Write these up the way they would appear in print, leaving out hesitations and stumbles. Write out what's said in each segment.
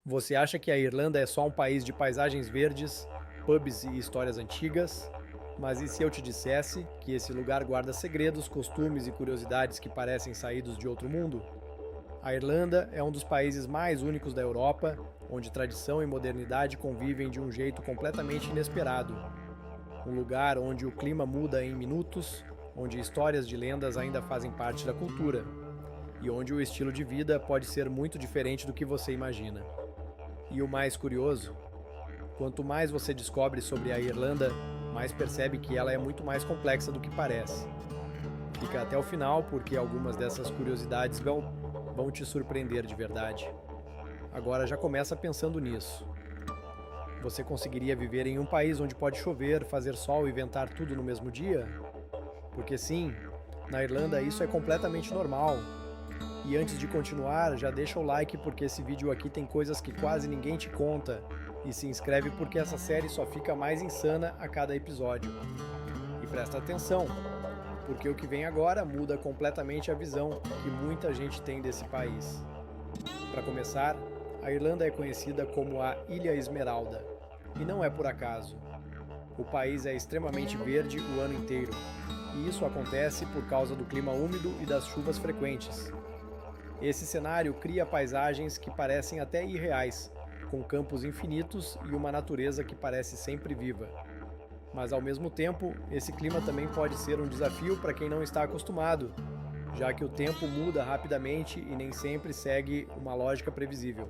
Você acha que a Irlanda é só um país de paisagens verdes, pubs e histórias antigas? Mas e se eu te dissesse que esse lugar guarda segredos, costumes e curiosidades que parecem saídos de outro mundo? A Irlanda é um dos países mais únicos da Europa, onde tradição e modernidade convivem de um jeito completamente inesperado. Um lugar onde o clima muda em minutos, onde histórias de lendas ainda fazem parte da cultura, e onde o estilo de vida pode ser muito diferente do que você imagina. E o mais curioso, quanto mais você descobre sobre a Irlanda, mais percebe que ela é muito mais complexa do que parece. Fica até o final, porque algumas dessas curiosidades vão te surpreender de verdade. Agora já começa pensando nisso. Você conseguiria viver em um país onde pode chover, fazer sol e ventar tudo no mesmo dia? Porque sim, na Irlanda isso é completamente normal. E antes de continuar, já deixa o like porque esse vídeo aqui tem coisas que quase ninguém te conta. E se inscreve porque essa série só fica mais insana a cada episódio. E presta atenção, porque o que vem agora muda completamente a visão que muita gente tem desse país. Para começar, a Irlanda é conhecida como a Ilha Esmeralda. E não é por acaso. O país é extremamente verde o ano inteiro. E isso acontece por causa do clima úmido e das chuvas frequentes. Esse cenário cria paisagens que parecem até irreais, com campos infinitos e uma natureza que parece sempre viva. Mas ao mesmo tempo, esse clima também pode ser um desafio para quem não está acostumado, já que o tempo muda rapidamente e nem sempre segue uma lógica previsível.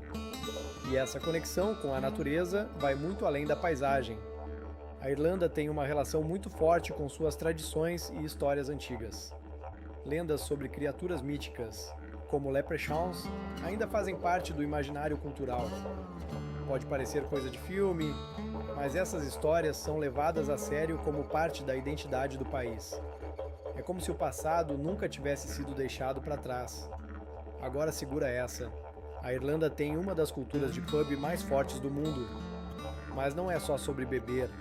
E essa conexão com a natureza vai muito além da paisagem. A Irlanda tem uma relação muito forte com suas tradições e histórias antigas. Lendas sobre criaturas míticas, como leprechauns, ainda fazem parte do imaginário cultural. Pode parecer coisa de filme, mas essas histórias são levadas a sério como parte da identidade do país. É como se o passado nunca tivesse sido deixado para trás. Agora segura essa. A Irlanda tem uma das culturas de pub mais fortes do mundo. Mas não é só sobre beber.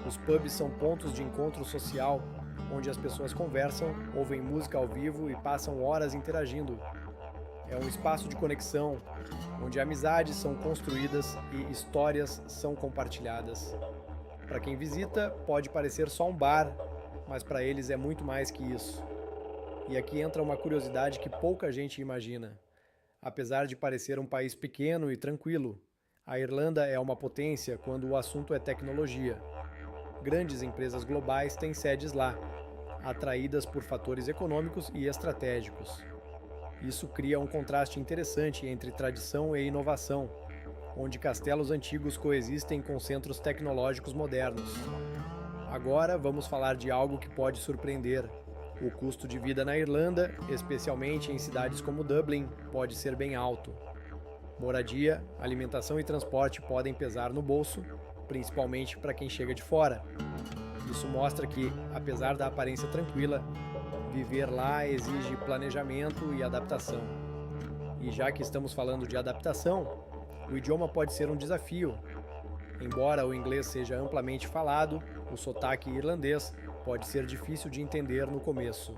Os pubs são pontos de encontro social, onde as pessoas conversam, ouvem música ao vivo e passam horas interagindo. É um espaço de conexão, onde amizades são construídas e histórias são compartilhadas. Para quem visita, pode parecer só um bar, mas para eles é muito mais que isso. E aqui entra uma curiosidade que pouca gente imagina. Apesar de parecer um país pequeno e tranquilo, a Irlanda é uma potência quando o assunto é tecnologia. Grandes empresas globais têm sedes lá, atraídas por fatores econômicos e estratégicos. Isso cria um contraste interessante entre tradição e inovação, onde castelos antigos coexistem com centros tecnológicos modernos. Agora vamos falar de algo que pode surpreender. O custo de vida na Irlanda, especialmente em cidades como Dublin, pode ser bem alto. Moradia, alimentação e transporte podem pesar no bolso, principalmente para quem chega de fora. Isso mostra que, apesar da aparência tranquila, viver lá exige planejamento e adaptação. E já que estamos falando de adaptação, o idioma pode ser um desafio. Embora o inglês seja amplamente falado, o sotaque irlandês pode ser difícil de entender no começo.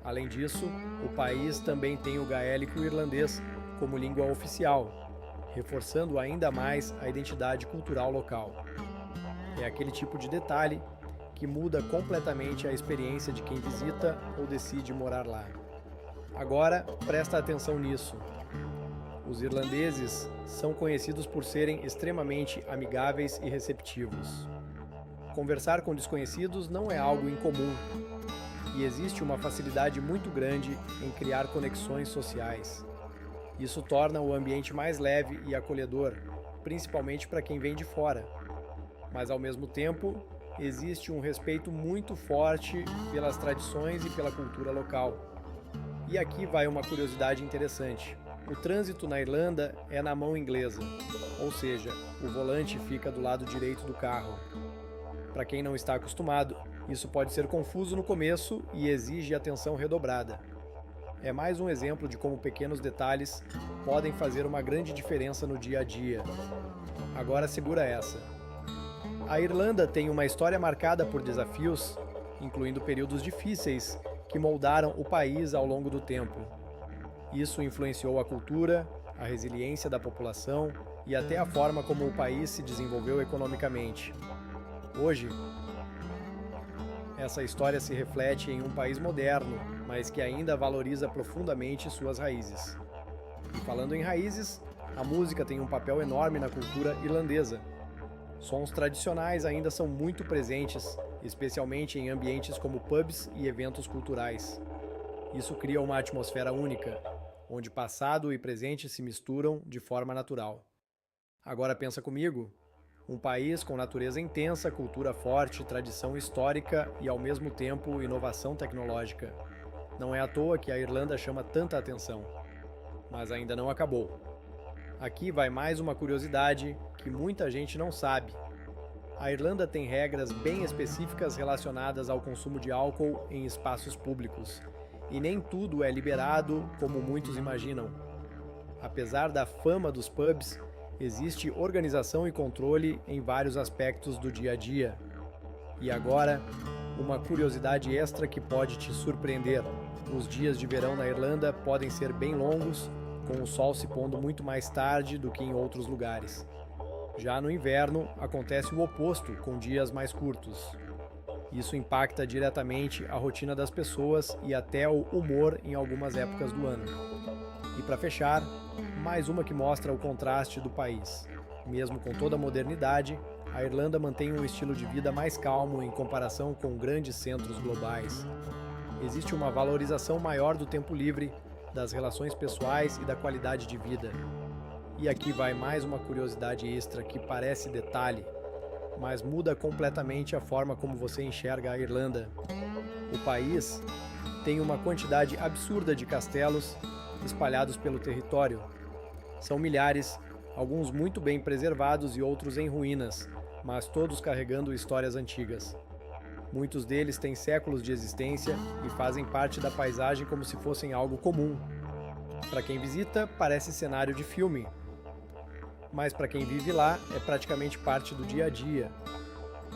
Além disso, o país também tem o gaélico irlandês como língua oficial, reforçando ainda mais a identidade cultural local. É aquele tipo de detalhe que muda completamente a experiência de quem visita ou decide morar lá. Agora, presta atenção nisso. Os irlandeses são conhecidos por serem extremamente amigáveis e receptivos. Conversar com desconhecidos não é algo incomum, e existe uma facilidade muito grande em criar conexões sociais. Isso torna o ambiente mais leve e acolhedor, principalmente para quem vem de fora. Mas ao mesmo tempo, existe um respeito muito forte pelas tradições e pela cultura local. E aqui vai uma curiosidade interessante. O trânsito na Irlanda é na mão inglesa, ou seja, o volante fica do lado direito do carro. Para quem não está acostumado, isso pode ser confuso no começo e exige atenção redobrada. É mais um exemplo de como pequenos detalhes podem fazer uma grande diferença no dia a dia. Agora segura essa. A Irlanda tem uma história marcada por desafios, incluindo períodos difíceis que moldaram o país ao longo do tempo. Isso influenciou a cultura, a resiliência da população e até a forma como o país se desenvolveu economicamente. Hoje, essa história se reflete em um país moderno, mas que ainda valoriza profundamente suas raízes. E falando em raízes, a música tem um papel enorme na cultura irlandesa. Sons tradicionais ainda são muito presentes, especialmente em ambientes como pubs e eventos culturais. Isso cria uma atmosfera única, onde passado e presente se misturam de forma natural. Agora pensa comigo, um país com natureza intensa, cultura forte, tradição histórica e, ao mesmo tempo, inovação tecnológica. Não é à toa que a Irlanda chama tanta atenção. Mas ainda não acabou. Aqui vai mais uma curiosidade que muita gente não sabe. A Irlanda tem regras bem específicas relacionadas ao consumo de álcool em espaços públicos. E nem tudo é liberado como muitos imaginam. Apesar da fama dos pubs, existe organização e controle em vários aspectos do dia a dia. E agora, uma curiosidade extra que pode te surpreender. Os dias de verão na Irlanda podem ser bem longos, com o sol se pondo muito mais tarde do que em outros lugares. Já no inverno, acontece o oposto, com dias mais curtos. Isso impacta diretamente a rotina das pessoas e até o humor em algumas épocas do ano. E para fechar, mais uma que mostra o contraste do país. Mesmo com toda a modernidade, a Irlanda mantém um estilo de vida mais calmo em comparação com grandes centros globais. Existe uma valorização maior do tempo livre, das relações pessoais e da qualidade de vida. E aqui vai mais uma curiosidade extra que parece detalhe, mas muda completamente a forma como você enxerga a Irlanda. O país tem uma quantidade absurda de castelos espalhados pelo território. São milhares, alguns muito bem preservados e outros em ruínas, mas todos carregando histórias antigas. Muitos deles têm séculos de existência e fazem parte da paisagem como se fossem algo comum. Para quem visita, parece cenário de filme, mas para quem vive lá, é praticamente parte do dia a dia.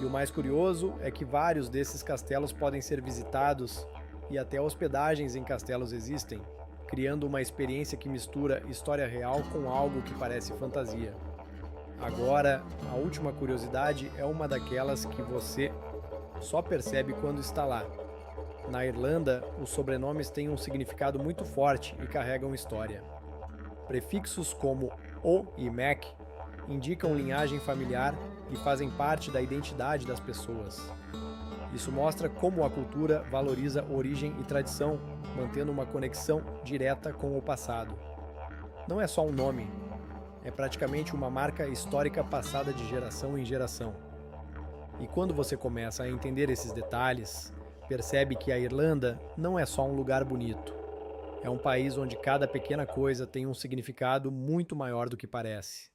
E o mais curioso é que vários desses castelos podem ser visitados e até hospedagens em castelos existem, criando uma experiência que mistura história real com algo que parece fantasia. Agora, a última curiosidade é uma daquelas que você só percebe quando está lá. Na Irlanda, os sobrenomes têm um significado muito forte e carregam história. Prefixos como O e Mac indicam linhagem familiar e fazem parte da identidade das pessoas. Isso mostra como a cultura valoriza origem e tradição, mantendo uma conexão direta com o passado. Não é só um nome, é praticamente uma marca histórica passada de geração em geração. E quando você começa a entender esses detalhes, percebe que a Irlanda não é só um lugar bonito. É um país onde cada pequena coisa tem um significado muito maior do que parece.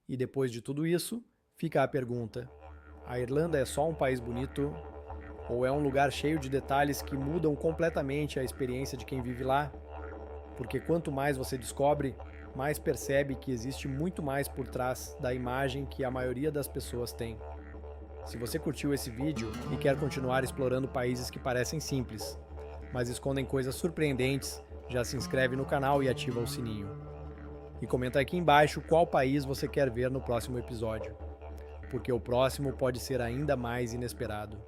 E depois de tudo isso, fica a pergunta: a Irlanda é só um país bonito? Ou é um lugar cheio de detalhes que mudam completamente a experiência de quem vive lá? Porque quanto mais você descobre, mais percebe que existe muito mais por trás da imagem que a maioria das pessoas tem. Se você curtiu esse vídeo e quer continuar explorando países que parecem simples, mas escondem coisas surpreendentes, já se inscreve no canal e ativa o sininho. E comenta aqui embaixo qual país você quer ver no próximo episódio, porque o próximo pode ser ainda mais inesperado.